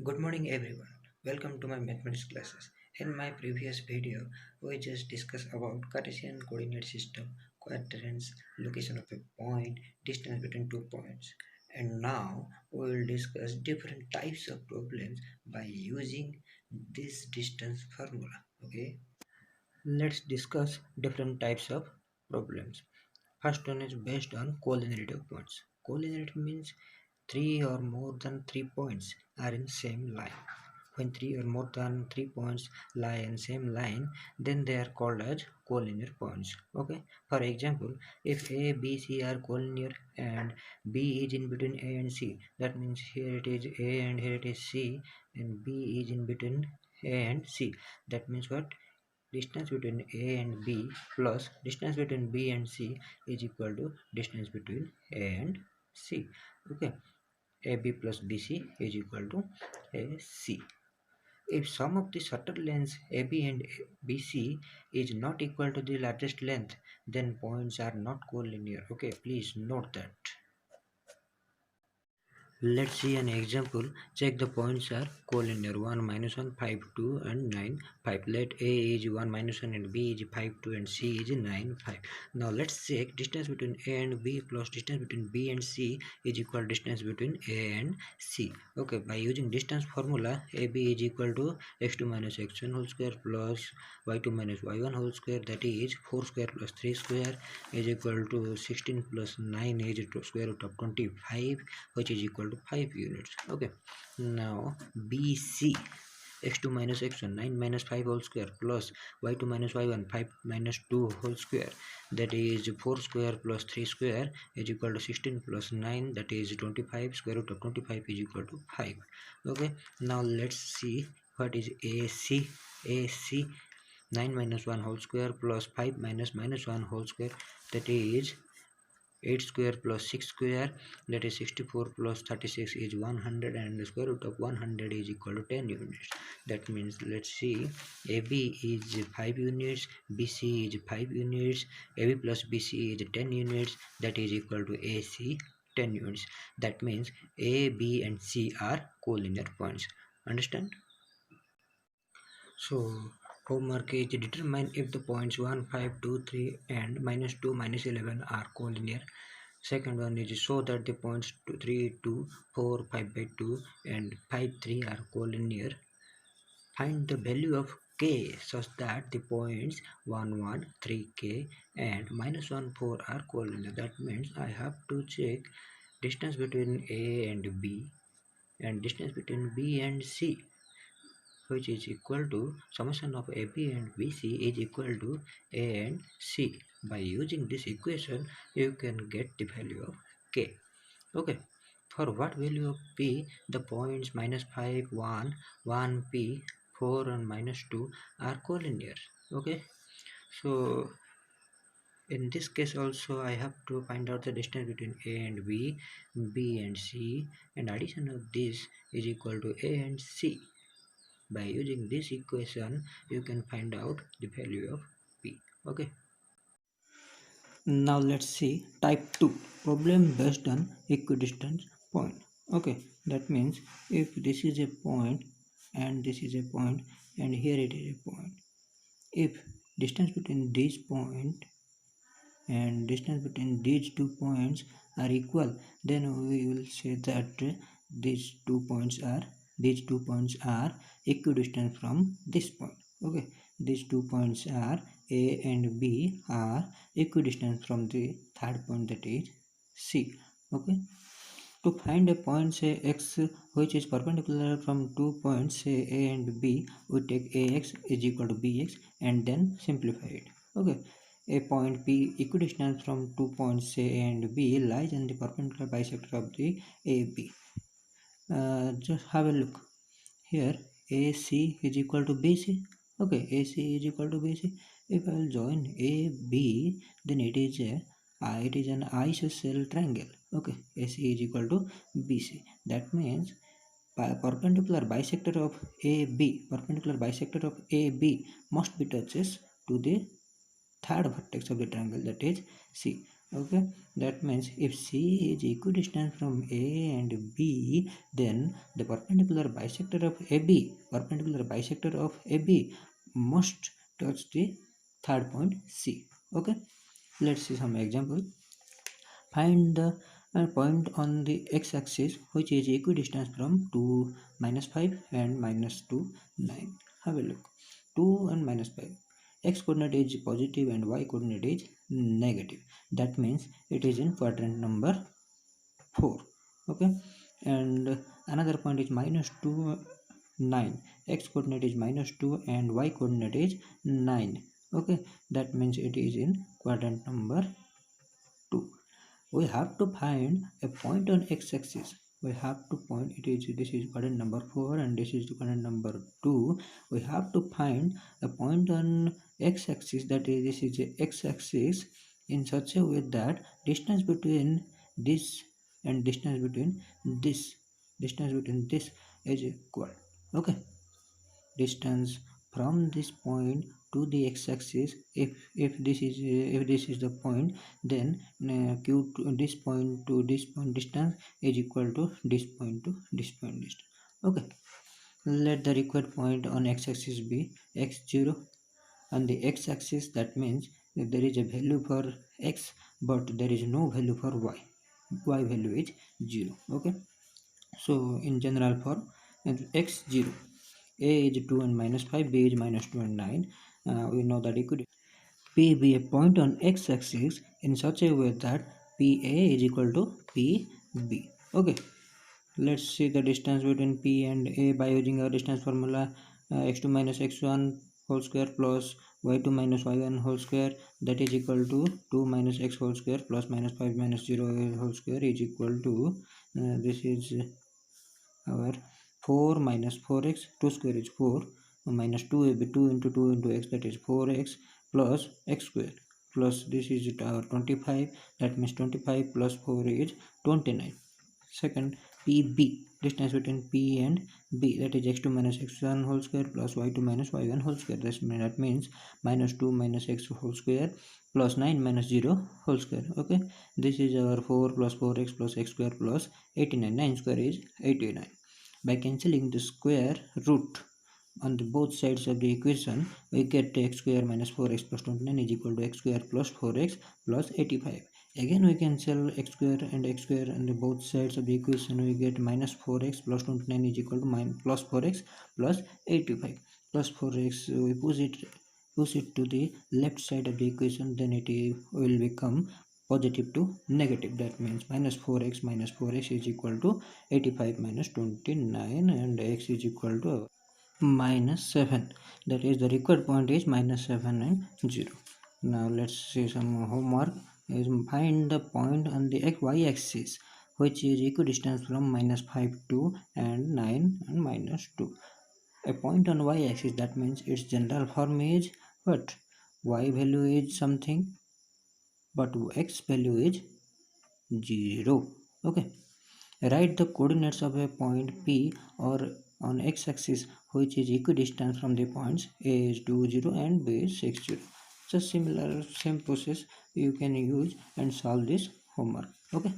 Good morning everyone. Welcome to my mathematics classes. In my previous video, we just discussed about Cartesian coordinate system, quadrants, location of a point, distance between 2 points. And now we will discuss different types of problems by using this distance formula. Okay? Let's discuss different types of problems. First one is based on collinearity of points. Collinearity means three or more than 3 points are in same line. When three or more than 3 points lie in same line, then they are called as collinear points. Okay. For example, if A, B, C are collinear and B is in between A and C, that means here it is A and here it is C, and B is in between A and C. That means what? Distance between A and B plus distance between B and C is equal to distance between A and C. Okay. AB plus BC is equal to AC. If sum of the shorter lengths AB and BC is not equal to the largest length, then points are not collinear. Okay, please note that. Let's see an example. Check the points are collinear 1, minus 1, 5, 2 and 9, 5. Let A is 1, minus 1 and B is 5, 2 and C is 9, 5. Now let's check distance between A and B plus distance between B and C is equal to distance between A and C. Okay, by using distance formula, AB is equal to x2 minus x1 whole square plus y2 minus y1 whole square, that is 4 square plus 3 square is equal to 16 plus 9 is square root of 25, which is equal to 5 units. Okay, now BC x2 minus x1 9 minus 5 whole square plus y2 minus y1 5 minus 2 whole square, that is 4 square plus 3 square is equal to 16 plus 9, that is 25, square root of 25 is equal to 5. Okay, now let's see what is AC 9 minus 1 whole square plus 5 minus 1 whole square, that is 8 square plus 6 square, that is 64 plus 36 is 100, and the square root of 100 is equal to 10 units. That means let's see, AB is 5 units, BC is 5 units, AB plus BC is 10 units, that is equal to AC 10 units. That means A, B and C are collinear points. Understand? So homework is determine if the points 1, 5, 2, 3 and minus 2, minus 11 are collinear. Second one is show that the points 2, 3, 2, 4, 5 by 2 and 5, 3 are collinear. Find the value of k such that the points 1, 1, 3k and minus 1, 4 are collinear. That means I have to check distance between A and B and distance between B and C, which is equal to summation of AB and BC is equal to A and C. By using this equation, you can get the value of K. Okay. For what value of P, the points minus 5, 1, 1, P, 4 and minus 2 are collinear. Okay. So in this case also I have to find out the distance between A and B, B and C, and addition of this is equal to A and C. By using this equation, you can find out the value of P. Okay. Now let's see type 2 problem based on equidistant point. Okay, that means if this is a point and this is a point and here it is a point, if distance between these point and distance between these 2 points are equal, then we will say that these two points are equidistant from this point. Okay, these 2 points are A and B are equidistant from the third point, that is C. Okay, to find a point say x which is perpendicular from 2 points say A and B, we take AX is equal to BX and then simplify it. Okay, a point P equidistant from 2 points A and B lies in the perpendicular bisector of the AB. Just have a look here. AC is equal to BC. Okay, AC is equal to BC. If I will join AB, then it is an isosceles triangle. Okay, AC is equal to BC. That means perpendicular bisector of AB must be touches to the third vertex of the triangle, that is C. Okay, that means if C is equidistant from A and B, then the perpendicular bisector of AB must touch the third point C. Okay, let's see some example. Find the point on the x-axis which is equidistant from 2, -5 and -2, 9. Have a look. 2 and -5. X coordinate is positive and y coordinate is negative. That means it is in quadrant number 4. Okay, and another point is -2, 9. X coordinate is -2 and y coordinate is 9. Okay, that means it is in quadrant number 2. We have to find a point on x-axis. We have to point it is this is quadrant number 4 and this is quadrant number 2. We have to find a point on x-axis, that is this is a x-axis, in such a way that distance between this and distance between this is equal. Okay, distance from this point to the x-axis, if this is the point, then q to this point to this point distance is equal to this point to this point distance. Okay, let the required point on x-axis be x0 on the x-axis. That means if there is a value for x but there is no value for y value is 0. Okay, so in general form, x0, a is 2 and -5, b is -2 and 9. We know that it could p be a point on x-axis in such a way that pa is equal to pb. Okay, let's see the distance between p and a by using our distance formula. X2 minus x1 whole square plus y2 minus y1 whole square, that is equal to 2 minus x whole square plus -5 minus 0 whole square is equal to this is our 4 minus 4x, 2 square is 4, minus 2 will be 2 into 2 into x, that is 4x plus x square, plus this is our 25, that means 25 plus 4 is 29. Second, PB, distance between P and B, that is x2 minus x1 whole square plus y2 minus y1 whole square. That means -2 minus x whole square plus 9 minus 0 whole square. Okay, this is our 4 plus 4x plus x square plus 89. 9 square is 89. By cancelling the square root on the both sides of the equation, we get x square minus 4x plus 29 is equal to x square plus 4x plus 85. Again we cancel x square and x square on the both sides of the equation. We get minus 4x plus 29 is equal to plus 4x plus 85. Plus 4x, we push it to the left side of the equation, then it will become positive to negative. That means minus 4x is equal to 85 minus 29, and x is equal to -7. That is the required point is -7 and 0. Now let's see some homework. Is find the point on the y-axis which is equidistant from -5 to and 9 and -2. A point on y-axis, that means its general form is what? Y value is something but x value is 0. Okay, write the coordinates of a point P or on x-axis which is equidistant from the points A is 20 and B is 60. So same process you can use and solve this homework. Okay.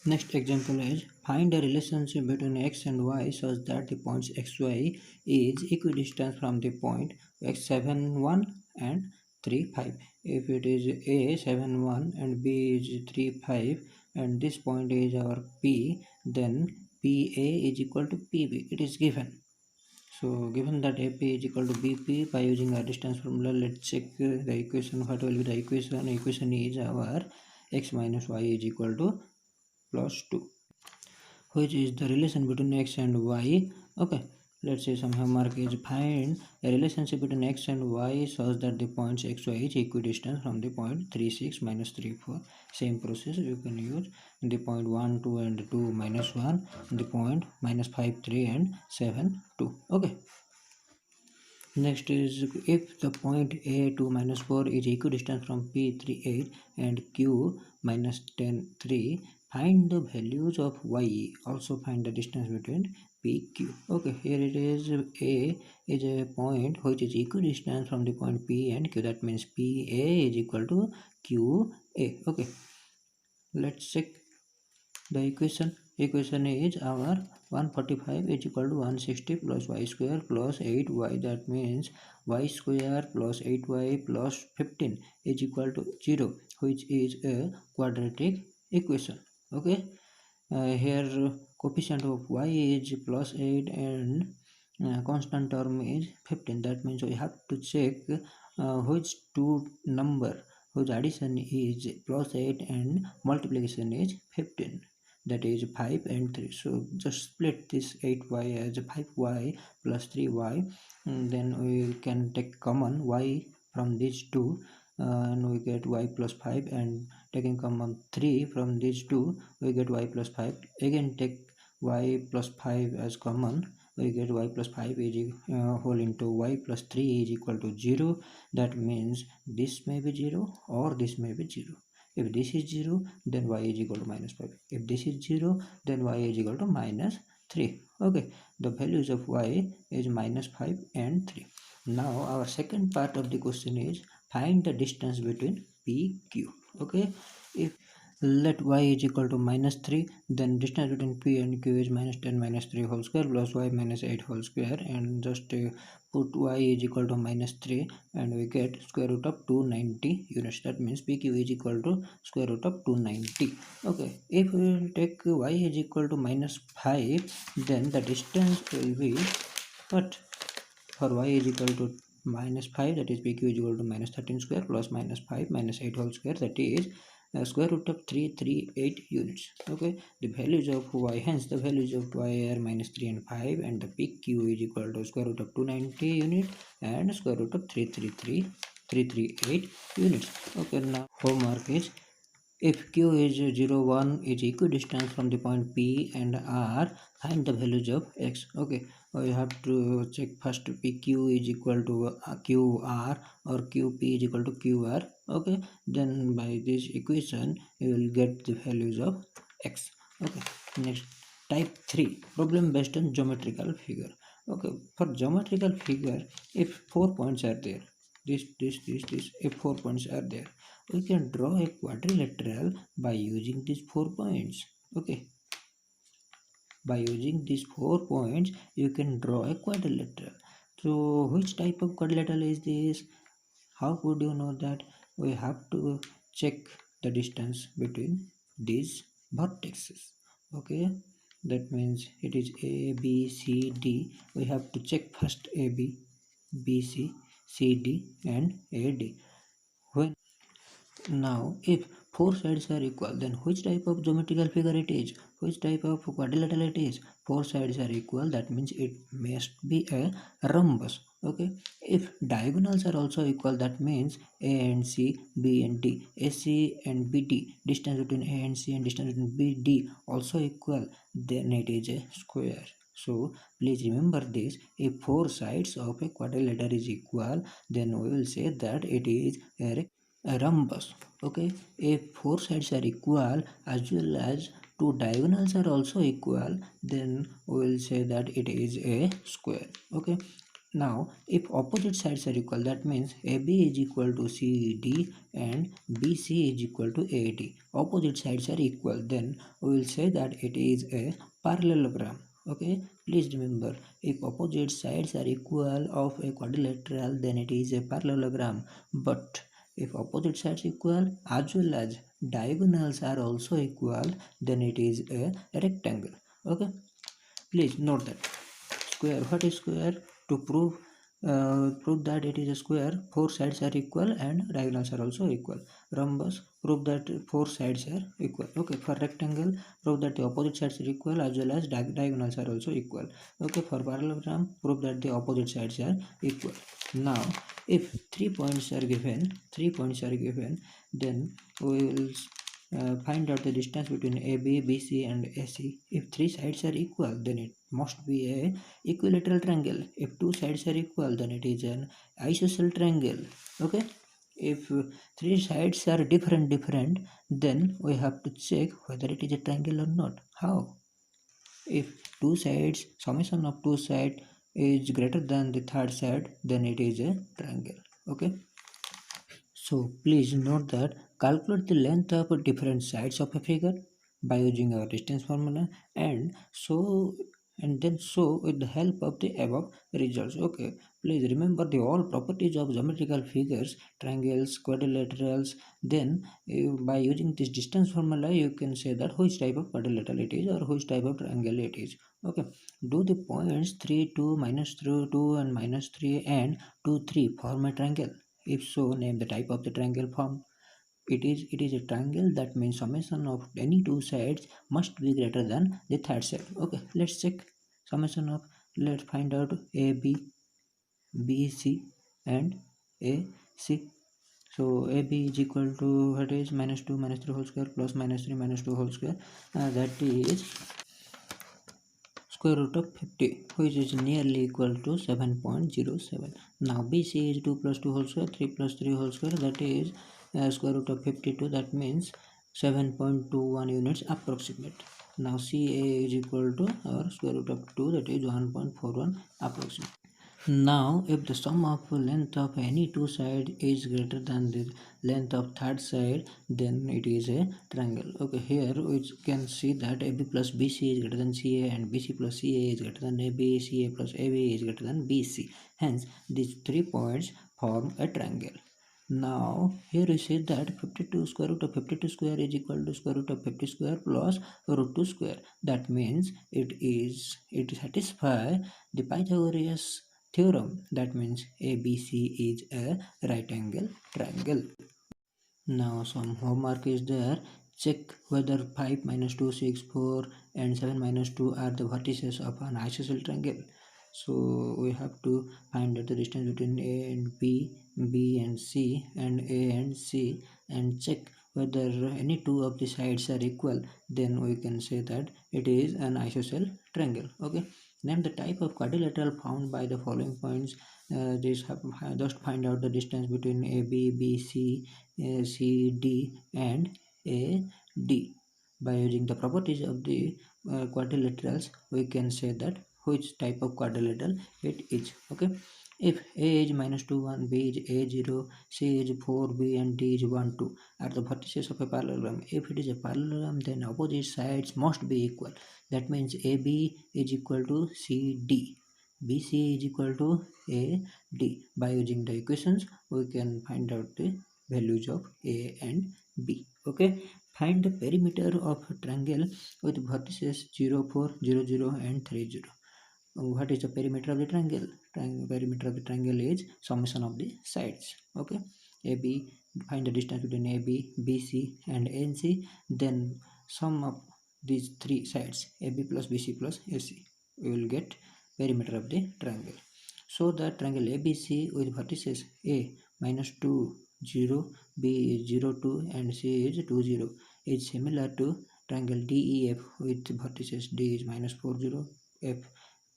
Next example is find a relationship between x and y such that the points xy is equidistant from the point x71 and 35. If it is a 71 and b is 35 and this point is our p, then pa is equal to pb. It is given. So given that AP is equal to BP, by using our distance formula, let's check the equation. What will be the equation? Equation is our x minus y is equal to plus 2, which is the relation between x and y. Okay, let's say some homework is find a relationship between x and y such that the points xy is equidistant from the point 36 minus 34. Same process you can use the point 1 2 and 2 minus 1, the point -5 3 and 7 2. Okay, next is if the point a2 minus 4 is equidistant from p3 8 and q minus 10 3, find the values of y. Also find the distance between pq. Okay, here it is. A is a point which is equidistant from the point p and q. That means pa is equal to qa. a. Okay, let's check the equation is our 145 is equal to 160 plus y square plus 8y. That means y square plus 8y plus 15 is equal to 0, which is a quadratic equation. Okay, here coefficient of y is plus 8 and constant term is 15. That means we have to check which two number whose addition is plus 8 and multiplication is 15, that is 5 and 3. So just split this 8y as 5y plus 3y, and then we can take common y from these two, and we get y plus 5, and taking common 3 from these two we get y plus 5. Again take y plus 5 as common, we get y plus 5 is whole into y plus 3 is equal to 0. That means this may be 0 or this may be 0. If this is 0, then y is equal to minus 5. If this is 0, then y is equal to minus 3. Okay, the values of y is minus 5 and 3. Now our second part of the question is find the distance between p q. Okay, if let y is equal to minus 3, then distance between p and q is minus 10 minus 3 whole square plus y minus 8 whole square, and just put y is equal to minus 3 and we get square root of 290 units. That means pq is equal to square root of 290. Okay, if we will take y is equal to minus 5, then the distance will be what? For y is equal to minus 5, that is pq is equal to minus 13 square plus minus 5 minus 8 whole square, that is square root of 338 units. Okay, the values of y, hence the values of y are minus 3 and 5, and the pq is equal to square root of 290 unit and square root of 338 units. Okay, now homework is, if q is 0, 1 is equidistant from the point P and R, find the values of x. Okay, we have to check first PQ is equal to QR or QP is equal to QR. Okay, then by this equation you will get the values of x. Okay, next, type 3 problem based on geometrical figure. Okay, for geometrical figure, if 4 points are there, this, if 4 points are there, we can draw a quadrilateral by using these 4 points. Okay, by using these 4 points you can draw a quadrilateral. So which type of quadrilateral is this? How would you know that? We have to check the distance between these vertices. Okay, that means it is a b c d. We have to check first a b, b c, c d and a d. When now, if four sides are equal, then which type of geometrical figure it is? Which type of quadrilateral it is? Four sides are equal, that means it must be a rhombus. Okay. If diagonals are also equal, that means A and C, B and D, AC and BD, distance between A and C and distance between BD also equal, then it is a square. So please remember this: if four sides of a quadrilateral is equal, then we will say that it is a rhombus. Okay, if four sides are equal as well as two diagonals are also equal, then we will say that it is a square. Okay, now if opposite sides are equal, that means AB is equal to CD and BC is equal to AD. Opposite sides are equal, then we will say that it is a parallelogram. Okay, please remember, if opposite sides are equal of a quadrilateral, then it is a parallelogram. But if opposite sides equal as well as diagonals are also equal, then it is a rectangle. Okay, please note that square. What is square? To prove that it is a square, four sides are equal and diagonals are also equal. Rhombus, prove that four sides are equal. Okay, for rectangle, prove that the opposite sides are equal as well as diagonals are also equal. Okay, for parallelogram, prove that the opposite sides are equal. Now if 3 points are given, then we will find out the distance between AB, BC and AC. If three sides are equal, then it must be a equilateral triangle. If two sides are equal, then it is an isosceles triangle. Okay, if three sides are different, then we have to check whether it is a triangle or not. How? If two sides, summation of two sides is greater than the third side, then it is a triangle. Okay, So please note that calculate the length of different sides of a figure by using our distance formula, and so and then so with the help of the above results. Okay, please remember the all properties of geometrical figures, triangles, quadrilaterals. Then by using this distance formula you can say that which type of quadrilateral it is or which type of triangle it is. Okay, do the points 3 2 minus 3 2 and minus 3 and 2 3 form a triangle? If so, name the type of the triangle formed. It is a triangle, that means summation of any two sides must be greater than the third side. Okay, let's check summation of, let's find out AB, BC and AC. So AB is equal to what is minus 2 minus 3 whole square plus minus 3 minus 2 whole square, that is square root of 50, which is nearly equal to 7.07. Now BC is 2 plus 2 whole square, 3 plus 3 whole square, that is square root of 52, that means 7.21 units approximate. Now CA is equal to our square root of 2, that is 1.41 approximate. Now, if the sum of length of any two sides is greater than the length of third side, then it is a triangle. Okay, here we can see that AB plus BC is greater than CA and BC plus CA is greater than AB, CA plus AB is greater than BC. Hence, these 3 points form a triangle. Now, here we say that 52 square root of 52 square is equal to square root of 50 square plus root 2 square. That means it satisfies the Pythagoras theorem. That means ABC is a right angle triangle. Now some homework is there. Check whether 5 minus 2, 6, 4 and 7 minus 2 are the vertices of an isosceles triangle. So we have to find out the distance between A and B, B and C and A and C, and check whether any two of the sides are equal. Then we can say that it is an isosceles triangle. Okay, name the type of quadrilateral found by the following points. Just find out the distance between AB, BC, C, D and AD. By using the properties of the quadrilaterals, we can say that which type of quadrilateral it is. Okay, if A is minus 2 1, B is A 0, C is 4, B and D is 1 2 are the vertices of a parallelogram. If it is a parallelogram, then opposite sides must be equal. That means AB is equal to CD, BC is equal to AD. By using the equations, we can find out the values of A and B. Okay, find the perimeter of a triangle with vertices 0 4 0 0 and 3 0. What is the perimeter of the triangle? Perimeter of the triangle is summation of the sides. Okay, AB, find the distance between AB, BC and AC, then sum of these three sides AB plus BC plus AC. We will get perimeter of the triangle. So the triangle ABC with vertices A minus 2 0, B is 0 2 and C is 2 0 is similar to triangle DEF with vertices D is minus 4 0, F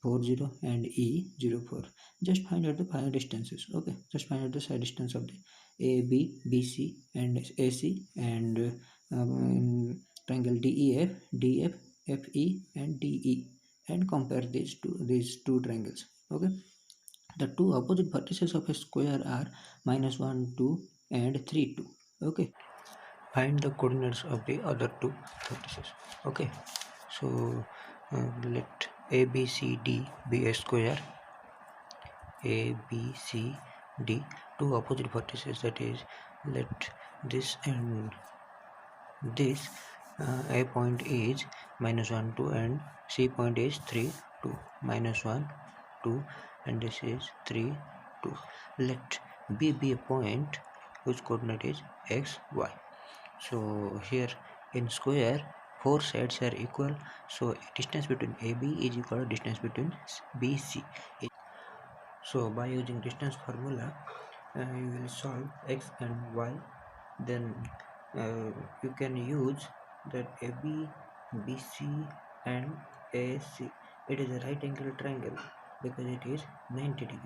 4 0 and E 0 4. Just find out the final distances. Okay, just find out the side distance of the AB, BC and AC, and triangle DEF, DF, FE and DE, and compare these two triangles. Okay, the two opposite vertices of a square are minus 1 2 and 3 2. Okay, find the coordinates of the other two vertices. Okay, so let ABCD be a square. ABCD, two opposite vertices, that is, let this and this, A point is minus 1 2 and C point is 3 2, minus 1 2 and this is 3 2. Let B be a point whose coordinate is x y. So here in square, four sides are equal, so distance between AB is equal to distance between BC. So by using distance formula, you will solve x and y. Then you can use that AB, BC and AC. It is a right angle triangle because it is 90 degree.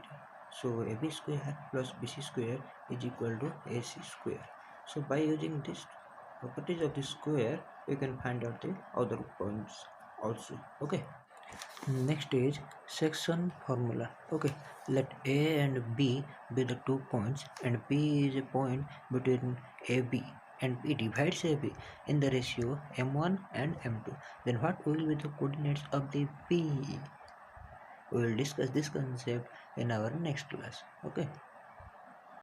So AB square plus BC square is equal to AC square. So by using this properties of the square, you can find out the other points also. Okay. Next is section formula. Okay, let A and B be the 2 points, and P is a point between AB, and P divides AB in the ratio M1 and M2. Then what will be the coordinates of the P? We will discuss this concept in our next class. Okay.